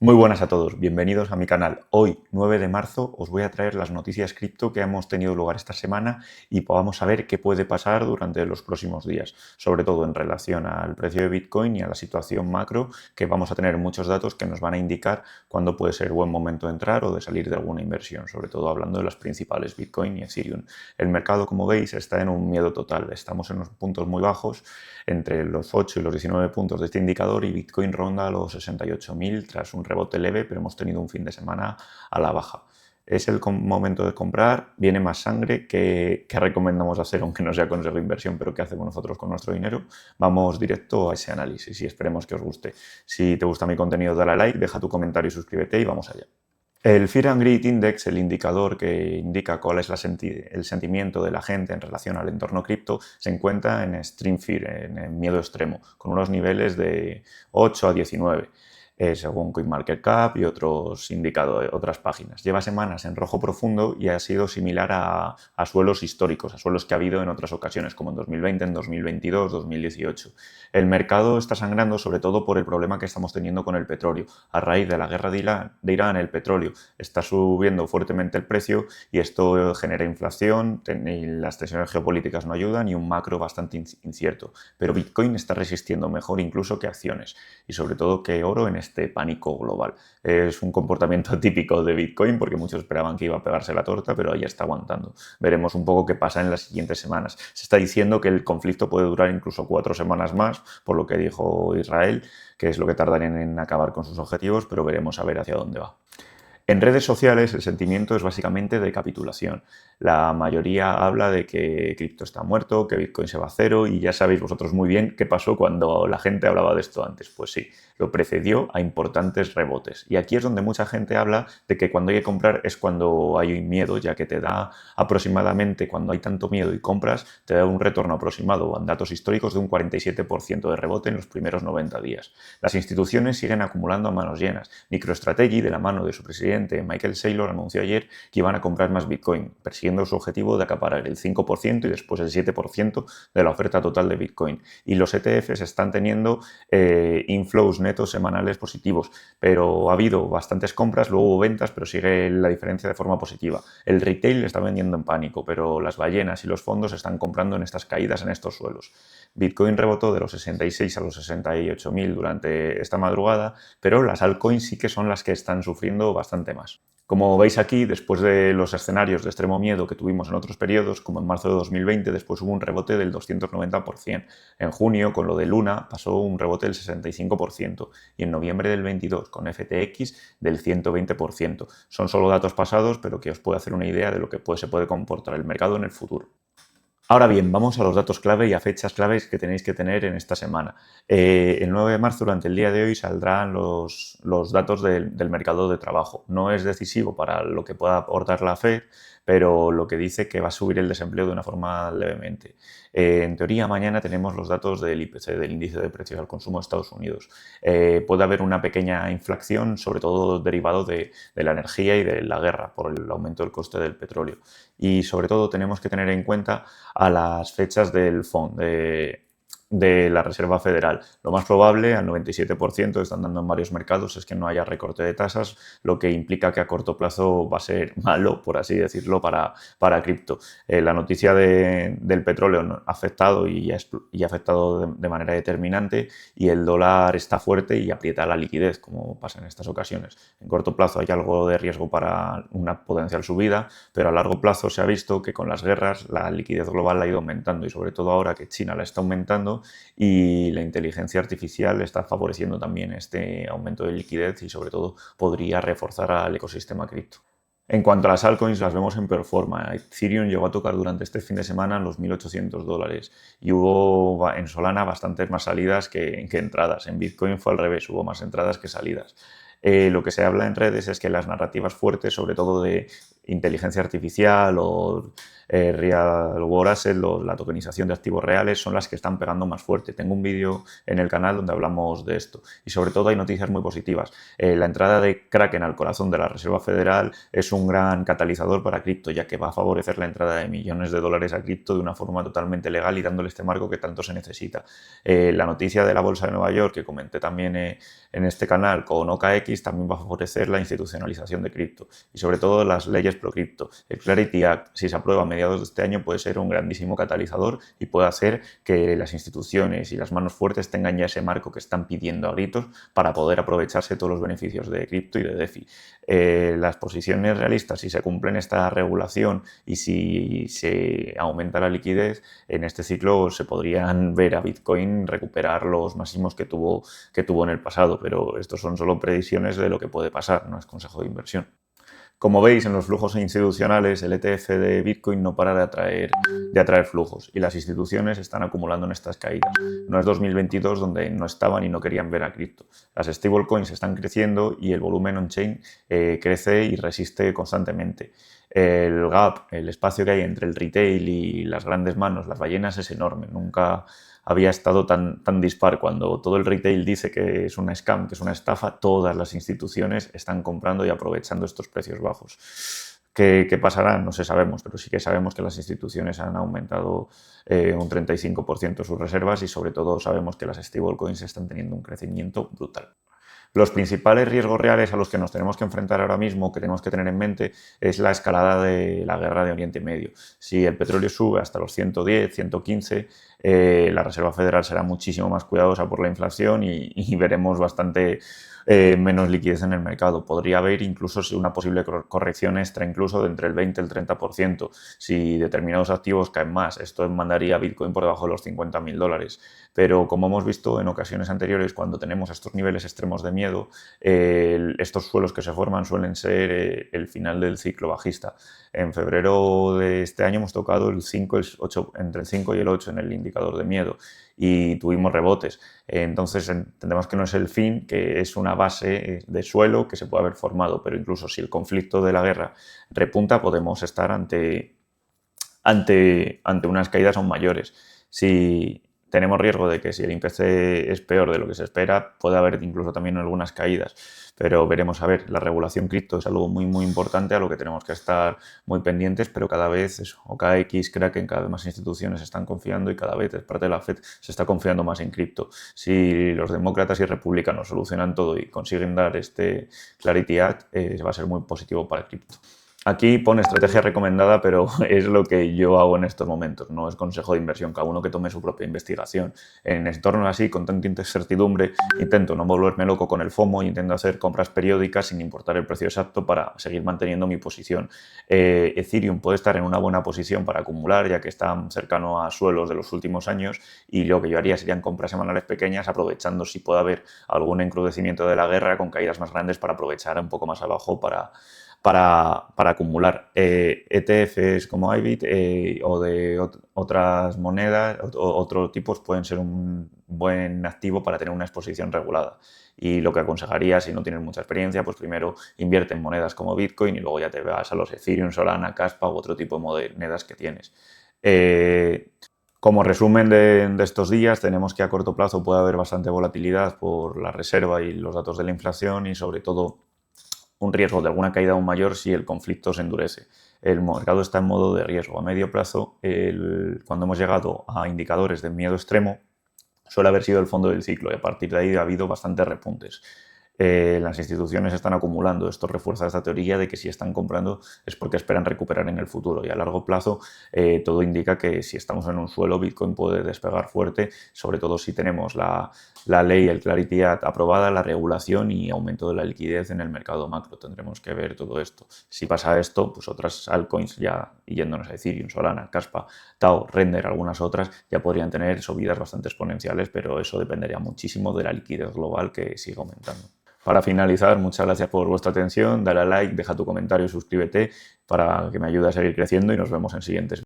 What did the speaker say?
Muy buenas a todos, bienvenidos a mi canal. Hoy, 9 de marzo, os voy a traer las noticias cripto que hemos tenido lugar esta semana y podamos saber qué puede pasar durante los próximos días, sobre todo en relación al precio de Bitcoin y a la situación macro, que vamos a tener muchos datos que nos van a indicar cuándo puede ser buen momento de entrar o de salir de alguna inversión, sobre todo hablando de las principales Bitcoin y Ethereum. El mercado, como veis, está en un miedo total. Estamos en unos puntos muy bajos, entre los 8 y los 19 puntos de este indicador, y Bitcoin ronda los 68.000 tras un rebote leve, pero hemos tenido un fin de semana a la baja. Es el momento de comprar, viene más sangre. ¿Qué recomendamos hacer, aunque no sea consejo de inversión, pero qué hacemos nosotros con nuestro dinero? Vamos directo a ese análisis y esperemos que os guste. Si te gusta mi contenido, dale a like, deja tu comentario y suscríbete y vamos allá. El Fear and Greed Index, el indicador que indica cuál es el sentimiento de la gente en relación al entorno cripto, se encuentra en Extreme Fear, en miedo extremo, con unos niveles de 8 a 19. Según CoinMarketCap y otros indicadores, otras páginas. Lleva semanas en rojo profundo y ha sido similar a suelos históricos, a suelos que ha habido en otras ocasiones, como en 2020, en 2022, 2018. El mercado está sangrando sobre todo por el problema que estamos teniendo con el petróleo. A raíz de la guerra de Irán, el petróleo está subiendo fuertemente el precio y esto genera inflación, y las tensiones geopolíticas no ayudan y un macro bastante incierto. Pero Bitcoin está resistiendo mejor incluso que acciones y sobre todo que oro en este pánico global. Es un comportamiento típico de Bitcoin porque muchos esperaban que iba a pegarse la torta, pero ahí está aguantando. Veremos un poco qué pasa en las siguientes semanas. Se está diciendo que el conflicto puede durar incluso 4 semanas más, por lo que dijo Israel, que es lo que tardarían en acabar con sus objetivos, pero veremos a ver hacia dónde va. En redes sociales el sentimiento es básicamente de capitulación. La mayoría habla de que cripto está muerto, que Bitcoin se va a cero, y ya sabéis vosotros muy bien qué pasó cuando la gente hablaba de esto antes. Pues sí, lo precedió a importantes rebotes. Y aquí es donde mucha gente habla de que cuando hay que comprar es cuando hay miedo, ya que te da aproximadamente, cuando hay tanto miedo y compras, te da un retorno aproximado en datos históricos de un 47% de rebote en los primeros 90 días. Las instituciones siguen acumulando a manos llenas. MicroStrategy, de la mano de su presidente Michael Saylor, anunció ayer que iban a comprar más Bitcoin, persiguiendo su objetivo de acaparar el 5% y después el 7% de la oferta total de Bitcoin. Y los ETFs están teniendo inflows netos semanales positivos, pero ha habido bastantes compras, luego hubo ventas, pero sigue la diferencia de forma positiva. El retail está vendiendo en pánico, pero las ballenas y los fondos están comprando en estas caídas, en estos suelos. Bitcoin rebotó de los 66 a los 68.000 durante esta madrugada, pero las altcoins sí que son las que están sufriendo bastante más. Como veis aquí, después de los escenarios de extremo miedo que tuvimos en otros periodos, como en marzo de 2020, después hubo un rebote del 290%. En junio, con lo de Luna, pasó un rebote del 65%. Y en noviembre del 22, con FTX, del 120%. Son solo datos pasados, pero que os puede hacer una idea de lo que se puede comportar el mercado en el futuro. Ahora bien, vamos a los datos clave y a fechas claves que tenéis que tener en esta semana. El 9 de marzo, durante el día de hoy, saldrán los datos del mercado de trabajo. No es decisivo para lo que pueda aportar la Fed, pero lo que dice que va a subir el desempleo de una forma levemente. En teoría, mañana tenemos los datos del IPC, del índice de precios al consumo de Estados Unidos. Puede haber una pequeña inflación, sobre todo derivado de la energía y de la guerra, por el aumento del coste del petróleo. Y sobre todo tenemos que tener en cuenta a las fechas del FOD, de la Reserva Federal. Lo más probable, al 97%, están dando en varios mercados, es que no haya recorte de tasas, lo que implica que a corto plazo va a ser malo, por así decirlo, para cripto. La noticia del petróleo ha afectado y ha afectado de manera determinante, y el dólar está fuerte y aprieta la liquidez, como pasa en estas ocasiones. En corto plazo hay algo de riesgo para una potencial subida, pero a largo plazo se ha visto que con las guerras la liquidez global ha ido aumentando, y sobre todo ahora que China la está aumentando, y la inteligencia artificial está favoreciendo también este aumento de liquidez y sobre todo podría reforzar al ecosistema cripto. En cuanto a las altcoins, las vemos en peor forma. Ethereum llegó a tocar durante este fin de semana los $1.800 y hubo en Solana bastantes más salidas que entradas. En Bitcoin fue al revés, hubo más entradas que salidas. Lo que se habla en redes es que las narrativas fuertes, sobre todo de inteligencia artificial o real world asset, la tokenización de activos reales, son las que están pegando más fuerte. Tengo un vídeo en el canal donde hablamos de esto y sobre todo hay noticias muy positivas. La entrada de Kraken al corazón de la Reserva Federal es un gran catalizador para cripto, ya que va a favorecer la entrada de millones de dólares a cripto de una forma totalmente legal y dándole este marco que tanto se necesita. La noticia de la Bolsa de Nueva York que comenté también en este canal con OKX también va a favorecer la institucionalización de cripto y sobre todo las leyes pro cripto. El Clarity Act, si se aprueba a mediados de este año, puede ser un grandísimo catalizador y puede hacer que las instituciones y las manos fuertes tengan ya ese marco que están pidiendo a gritos para poder aprovecharse todos los beneficios de cripto y de DeFi. Las posiciones realistas, si se cumplen esta regulación y si se aumenta la liquidez, en este ciclo se podrían ver a Bitcoin recuperar los máximos que tuvo en el pasado, pero estos son solo predicciones de lo que puede pasar, no es consejo de inversión. Como veis, en los flujos institucionales, el ETF de Bitcoin no para de atraer flujos y las instituciones están acumulando en estas caídas. No es 2022 donde no estaban y no querían ver a cripto. Las stablecoins están creciendo y el volumen on-chain crece y resiste constantemente. El gap, el espacio que hay entre el retail y las grandes manos, las ballenas, es enorme. Nunca había estado tan dispar. Cuando todo el retail dice que es una scam, que es una estafa, todas las instituciones están comprando y aprovechando estos precios bajos. ¿Qué pasará? No sé, sabemos, pero sí que sabemos que las instituciones han aumentado un 35% sus reservas y sobre todo sabemos que las stablecoins están teniendo un crecimiento brutal. Los principales riesgos reales a los que nos tenemos que enfrentar ahora mismo, que tenemos que tener en mente, es la escalada de la guerra de Oriente Medio. Si el petróleo sube hasta los 110, 115, la Reserva Federal será muchísimo más cuidadosa por la inflación y veremos bastante menos liquidez en el mercado. Podría haber incluso una posible corrección extra, incluso de entre el 20 y el 30%. Si determinados activos caen más, esto mandaría a Bitcoin por debajo de los $50.000. Pero como hemos visto en ocasiones anteriores, cuando tenemos estos niveles extremos de miedo, estos suelos que se forman suelen ser el final del ciclo bajista. En febrero de este año hemos tocado el 5, el 8, entre el 5 y el 8 en el indicador de miedo y tuvimos rebotes. Entonces entendemos que no es el fin, que es una base de suelo que se puede haber formado, pero incluso si el conflicto de la guerra repunta, podemos estar ante unas caídas aún mayores. Si tenemos riesgo de que si el índice es peor de lo que se espera, puede haber incluso también algunas caídas. Pero veremos a ver, la regulación cripto es algo muy, muy importante a lo que tenemos que estar muy pendientes, pero cada vez eso, OKX, Kraken, cada vez más instituciones están confiando y cada vez, parte de la Fed, se está confiando más en cripto. Si los demócratas y republicanos solucionan todo y consiguen dar este Clarity Act, va a ser muy positivo para el cripto. Aquí pone estrategia recomendada, pero es lo que yo hago en estos momentos, no es consejo de inversión, cada uno que tome su propia investigación. En entornos así, con tanta incertidumbre, intento no volverme loco con el FOMO, intento hacer compras periódicas sin importar el precio exacto para seguir manteniendo mi posición. Ethereum puede estar en una buena posición para acumular, ya que está cercano a suelos de los últimos años, y lo que yo haría serían compras semanales pequeñas, aprovechando si puede haber algún encrudecimiento de la guerra con caídas más grandes para aprovechar un poco más abajo para acumular. ETFs como IBIT o de otras monedas, otros tipos, pueden ser un buen activo para tener una exposición regulada. Y lo que aconsejaría, si no tienes mucha experiencia, pues primero invierte en monedas como Bitcoin y luego ya te vas a los Ethereum, Solana, Caspa u otro tipo de monedas que tienes. Como resumen de estos días, tenemos que a corto plazo puede haber bastante volatilidad por la reserva y los datos de la inflación y sobre todo un riesgo de alguna caída aún mayor si el conflicto se endurece. El mercado está en modo de riesgo. A medio plazo, cuando hemos llegado a indicadores de miedo extremo, suele haber sido el fondo del ciclo y a partir de ahí ha habido bastantes repuntes. Las instituciones están acumulando. Esto refuerza esta teoría de que si están comprando es porque esperan recuperar en el futuro y a largo plazo todo indica que si estamos en un suelo Bitcoin puede despegar fuerte, sobre todo si tenemos la ley, el Clarity Act aprobada, la regulación y aumento de la liquidez en el mercado macro. Tendremos que ver todo esto. Si pasa esto, pues otras altcoins ya yéndonos a Ethereum, Solana, Caspa, Tau, Render, algunas otras ya podrían tener subidas bastante exponenciales, pero eso dependería muchísimo de la liquidez global que siga aumentando. Para finalizar, muchas gracias por vuestra atención, dale a like, deja tu comentario y suscríbete para que me ayude a seguir creciendo y nos vemos en siguientes vídeos.